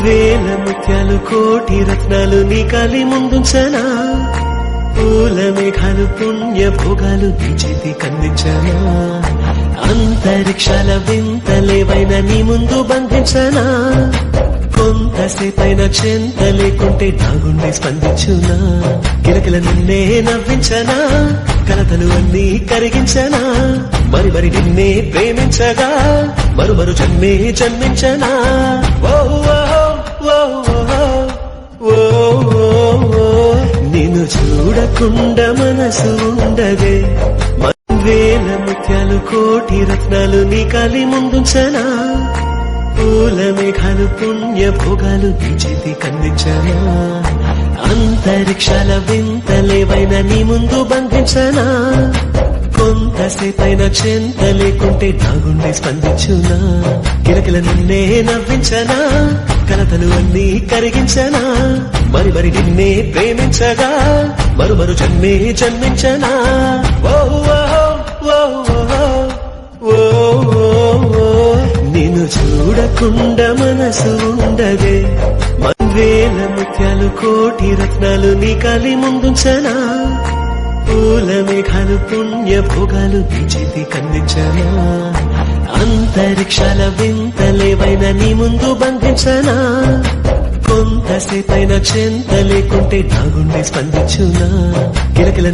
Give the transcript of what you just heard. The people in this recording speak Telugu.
వేల ముత్యాలు కోటి రత్నాలు నీ కాలి ముందుంచనా, పూల మేఘాలు పుణ్య భోగాలు నీ చేతి కందించనా, అంతరిక్షాల వింతలేవైనా నీ ముందు బంధించనా, కొంతసేపైన చెంత లేకుంటే నా గుండె స్పందించునా, కిలకిల నిన్నే నవ్వించనా, కలతలు అన్నీ కరిగించనా, మరి మరి నిన్నే ప్రేమించగా మరు జన్మే జన్మించనా. ఓ ఓ ఓ ఓ నిన్ను చూడకుండా మనసు ఉండదే, వేల ముత్యాలు కోటి రత్నాలు నీ కాలి ముందుంచనా, పూల మేఘాలు పుణ్య భోగాలు నీ చేతి కందించనా, అంతరిక్షాల వింతలేవైనా నీ ముందు బంధించనా, కొంతసేపైన చెంత లేకుంటే నా గుండె స్పందించునా, కిలకిల నిన్నే నవ్వించనా, కలతలు అన్నీ కరిగించనా, మరి మరి నిన్నే ప్రేమించగా మరు జన్మే జన్మించనా. ఓ ఓ ఓ ఓ నిన్ను చూడకుండా మనసు ఉండదే, వేల ముత్యాలు కోటి రత్నాలు నీ కాలి ముందుంచనా, పూల మేఘాలు పుణ్య భోగాలు నీ చేతి కందించనా, అంతరిక్షాల వింతలేవైనా నీ ముందు బంధించనా, కొంతసేపైన చెంత లేకుంటే నా గుండె స్పందించునా, కిలకిల